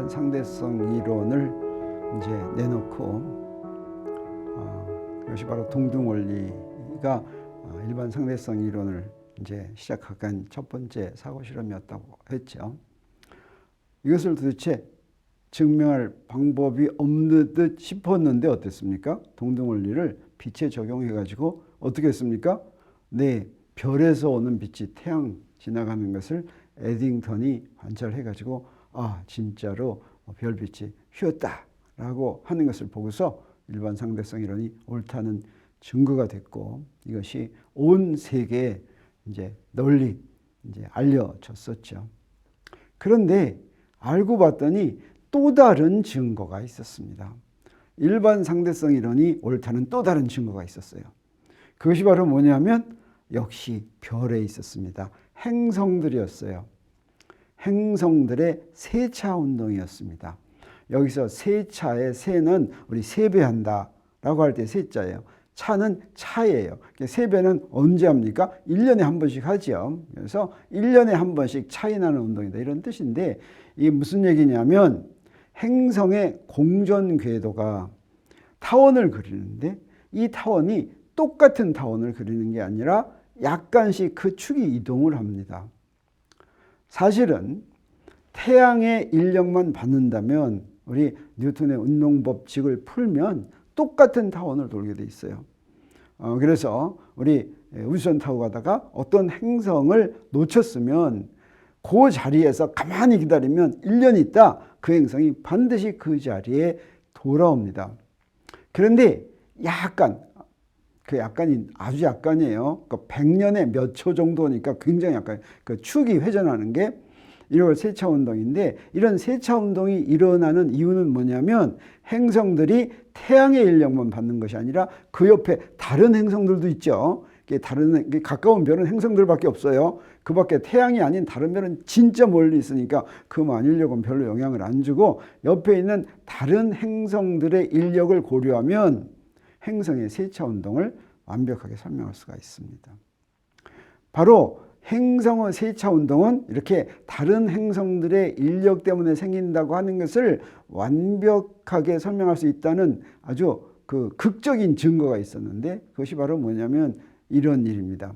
일반 상대성 이론을 이제 내놓고 이것이 바로 동등 원리가 일반 상대성 이론을 이제 시작한 첫 번째 사고 실험이었다고 했죠. 이것을 도대체 증명할 방법이 없는 듯 싶었는데 어땠습니까? 동등 원리를 빛에 적용해 가지고 어떻게 했습니까? 네, 별에서 오는 빛이 태양 지나가는 것을 에딩턴이 관찰해 가지고 진짜로 별빛이 휘었다라고 하는 것을 보고서 일반 상대성 이론이 옳다는 증거가 됐고, 이것이 온 세계에 이제 널리 이제 알려졌었죠. 그런데 알고 봤더니 또 다른 증거가 있었습니다. 일반 상대성 이론이 옳다는 또 다른 증거가 있었어요. 그것이 바로 뭐냐면 역시 별에 있었습니다. 행성들이었어요. 행성들의 세차 운동이었습니다. 여기서 세차의 세는 우리 세배한다 라고 할 때 세자예요. 차는 차예요. 세배는 언제 합니까? 1년에 한 번씩 하죠. 그래서 1년에 한 번씩 차이 나는 운동이다, 이런 뜻인데, 이게 무슨 얘기냐면 행성의 공전 궤도가 타원을 그리는데 이 타원이 똑같은 타원을 그리는 게 아니라 약간씩 그 축이 이동을 합니다. 사실은 태양의 인력만 받는다면 우리 뉴턴의 운동 법칙을 풀면 똑같은 타원을 돌게 돼 있어요. 그래서 우리 우주선 타고 가다가 어떤 행성을 놓쳤으면 그 자리에서 가만히 기다리면 1년 있다 그 행성이 반드시 그 자리에 돌아옵니다. 그런데 그 약간이 아주 약간이에요. 그 100년에 몇 초 정도니까 굉장히 약간 그 축이 회전하는 게 이걸 세차 운동인데, 이런 세차 운동이 일어나는 이유는 뭐냐면 행성들이 태양의 인력만 받는 것이 아니라 그 옆에 다른 행성들도 있죠. 가까운 별은 행성들밖에 없어요. 그 밖에 태양이 아닌 다른 별은 진짜 멀리 있으니까 그만 인력은 별로 영향을 안 주고, 옆에 있는 다른 행성들의 인력을 고려하면 행성의 세차 운동을 완벽하게 설명할 수가 있습니다. 바로 행성의 세차 운동은 이렇게 다른 행성들의 인력 때문에 생긴다고 하는 것을 완벽하게 설명할 수 있다는 아주 그 극적인 증거가 있었는데, 그것이 바로 뭐냐면 이런 일입니다.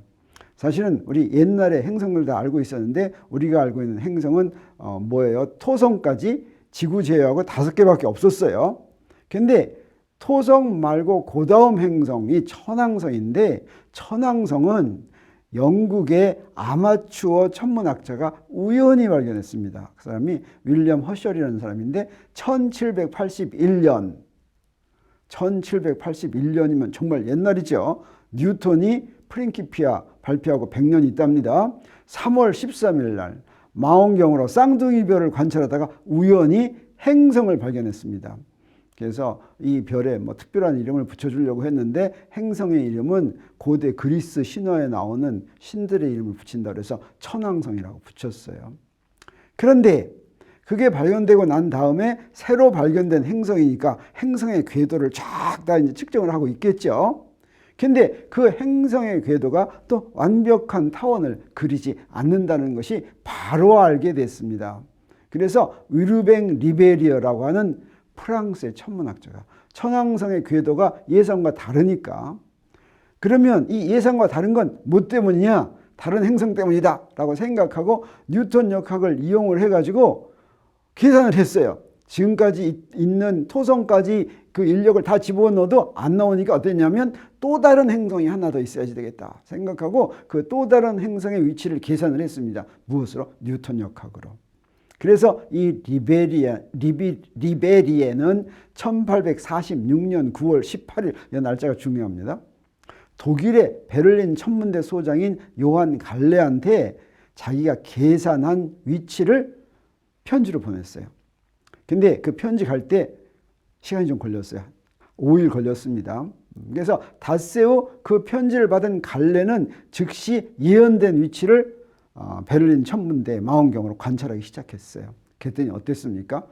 사실은 우리 옛날에 행성들 다 알고 있었는데, 우리가 알고 있는 행성은 뭐예요? 토성까지 지구 제외하고 5개밖에 없었어요. 근데 토성 말고 그 다음 행성이 천왕성인데, 천왕성은 영국의 아마추어 천문학자가 우연히 발견했습니다. 그 사람이 윌리엄 허셜이라는 사람인데 1781년이면 정말 옛날이죠. 뉴턴이 프린키피아 발표하고 100년 있답니다. 3월 13일 날 망원경으로 쌍둥이별을 관찰하다가 우연히 행성을 발견했습니다. 그래서 이 별에 특별한 이름을 붙여주려고 했는데, 행성의 이름은 고대 그리스 신화에 나오는 신들의 이름을 붙인다 그래서 천왕성이라고 붙였어요. 그런데 그게 발견되고 난 다음에 새로 발견된 행성이니까 행성의 궤도를 쫙 다 이제 측정을 하고 있겠죠. 근데 그 행성의 궤도가 또 완벽한 타원을 그리지 않는다는 것이 바로 알게 됐습니다. 그래서 위르뱅 리베리어라고 하는 프랑스의 천문학자가 천왕성의 궤도가 예상과 다르니까, 그러면 이 예상과 다른 건 뭐 때문이냐? 다른 행성 때문이다 라고 생각하고 뉴턴 역학을 이용을 해가지고 계산을 했어요. 지금까지 있는 토성까지 그 인력을 다 집어넣어도 안 나오니까 어땠냐면 또 다른 행성이 하나 더 있어야지 되겠다 생각하고 그 또 다른 행성의 위치를 계산을 했습니다. 무엇으로? 뉴턴 역학으로. 그래서 이 리베리에는 1846년 9월 18일, 이 날짜가 중요합니다. 독일의 베를린 천문대 소장인 요한 갈레한테 자기가 계산한 위치를 편지로 보냈어요. 근데 그 편지 갈 때 시간이 좀 걸렸어요. 5일 걸렸습니다. 그래서 닷새후 그 편지를 받은 갈레는 즉시 예언된 위치를 베를린 천문대 망원경으로 관찰하기 시작했어요. 그랬더니 어땠습니까?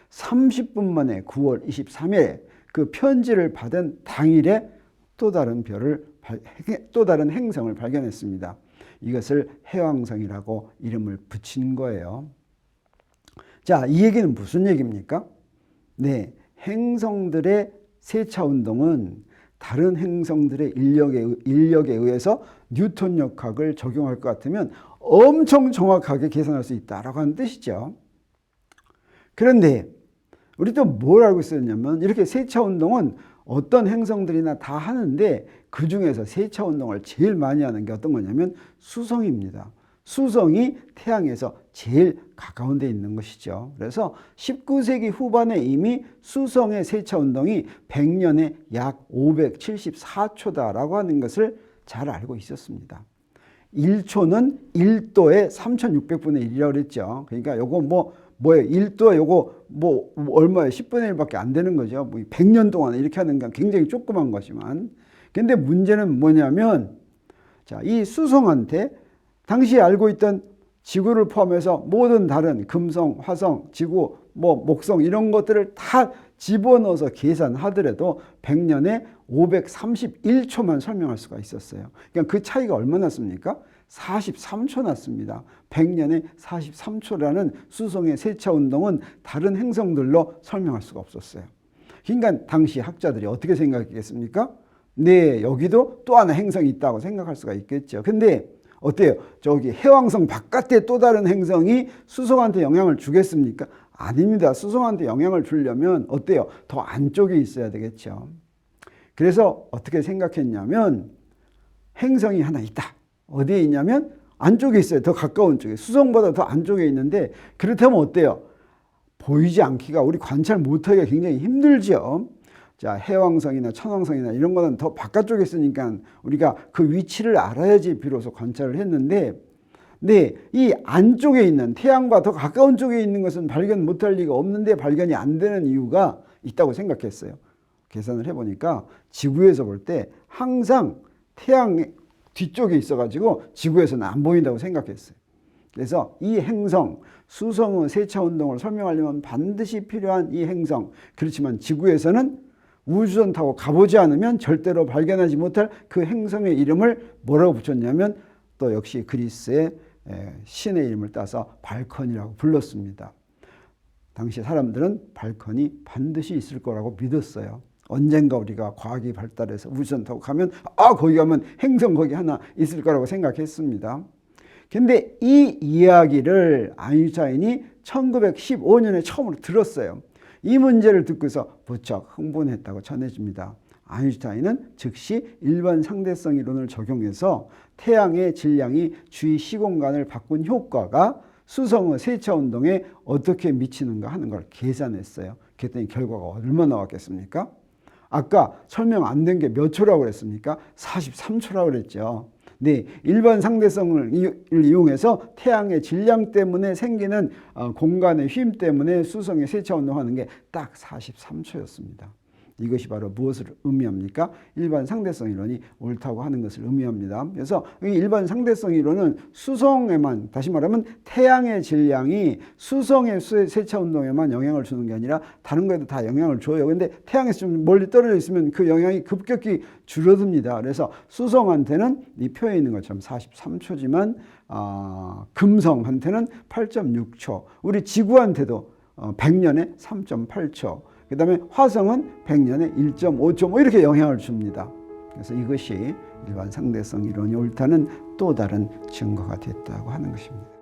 30분 만에 9월 23일 그 편지를 받은 당일에 또 다른 행성을 발견했습니다. 이것을 해왕성이라고 이름을 붙인 거예요. 자, 이 얘기는 무슨 얘기입니까? 네, 행성들의 세차 운동은 다른 행성들의 인력에 의해서 뉴턴 역학을 적용할 것 같으면 엄청 정확하게 계산할 수 있다라고 하는 뜻이죠. 그런데 우리 또 뭘 알고 있었냐면 이렇게 세차 운동은 어떤 행성들이나 다 하는데 그 중에서 세차 운동을 제일 많이 하는 게 어떤 거냐면 수성입니다. 수성이 태양에서 제일 가까운 데 있는 것이죠. 그래서 19세기 후반에 이미 수성의 세차 운동이 100년에 약 574초다라고 하는 것을 잘 알고 있었습니다. 1초는 1도의 3600분의 1이라고 그랬죠. 그러니까 요거 뭐예요? 1도에 요거 얼마예요? 10분의 1밖에 안 되는 거죠. 100년 동안 이렇게 하는 건 굉장히 조그만 것이지만. 근데 문제는 뭐냐면, 자, 이 수성한테 당시에 알고 있던 지구를 포함해서 모든 다른 금성, 화성, 지구, 목성 이런 것들을 다 집어넣어서 계산하더라도 100년에 531초만 설명할 수가 있었어요. 그러니까 그 차이가 얼마 났습니까? 43초 났습니다. 100년에 43초라는 수성의 세차 운동은 다른 행성들로 설명할 수가 없었어요. 그러니까 당시 학자들이 어떻게 생각했겠습니까? 네, 여기도 또 하나 행성이 있다고 생각할 수가 있겠죠. 근데 어때요? 저기 해왕성 바깥에 또 다른 행성이 수성한테 영향을 주겠습니까? 아닙니다. 수성한테 영향을 주려면 어때요? 더 안쪽에 있어야 되겠죠. 그래서 어떻게 생각했냐면 행성이 하나 있다. 어디에 있냐면 안쪽에 있어요. 더 가까운 쪽에. 수성보다 더 안쪽에 있는데 그렇다면 어때요? 보이지 않기가, 우리 관찰 못하기가 굉장히 힘들죠. 자, 해왕성이나 천왕성이나 이런 거는 더 바깥쪽에 있으니까 우리가 그 위치를 알아야지 비로소 관찰을 했는데, 네, 이 안쪽에 있는 태양과 더 가까운 쪽에 있는 것은 발견 못할 리가 없는데 발견이 안 되는 이유가 있다고 생각했어요. 계산을 해보니까 지구에서 볼 때 항상 태양 뒤쪽에 있어가지고 지구에서는 안 보인다고 생각했어요. 그래서 이 행성, 수성의 세차 운동을 설명하려면 반드시 필요한 이 행성, 그렇지만 지구에서는 우주선 타고 가보지 않으면 절대로 발견하지 못할 그 행성의 이름을 뭐라고 붙였냐면 또 역시 그리스의 신의 이름을 따서 발컨이라고 불렀습니다. 당시 사람들은 발컨이 반드시 있을 거라고 믿었어요. 언젠가 우리가 과학이 발달해서 우주선 타고 가면 거기 가면 행성 거기 하나 있을 거라고 생각했습니다. 근데 이 이야기를 아인슈타인이 1915년에 처음으로 들었어요. 이 문제를 듣고서 부쩍 흥분했다고 전해집니다. 아인슈타인은 즉시 일반 상대성 이론을 적용해서 태양의 질량이 주위 시공간을 바꾼 효과가 수성의 세차 운동에 어떻게 미치는가 하는 걸 계산했어요. 그랬더니 결과가 얼마나 나왔겠습니까? 아까 설명 안 된 게 몇 초라고 그랬습니까? 43초라고 그랬죠. 네, 일반 상대성을 이용해서 태양의 질량 때문에 생기는 공간의 힘 때문에 수성의 세차 운동하는 게 딱 43초였습니다. 이것이 바로 무엇을 의미합니까? 일반 상대성 이론이 옳다고 하는 것을 의미합니다. 그래서 이 일반 상대성 이론은 수성에만, 다시 말하면 태양의 질량이 수성의 세차 운동에만 영향을 주는 게 아니라 다른 거에도 다 영향을 줘요. 근데 태양에서 좀 멀리 떨어져 있으면 그 영향이 급격히 줄어듭니다. 그래서 수성한테는 이 표에 있는 것처럼 43초지만 금성한테는 8.6초, 우리 지구한테도 100년에 3.8초, 그 다음에 화성은 100년에 1.5초 이렇게 영향을 줍니다. 그래서 이것이 일반 상대성 이론이 옳다는 또 다른 증거가 됐다고 하는 것입니다.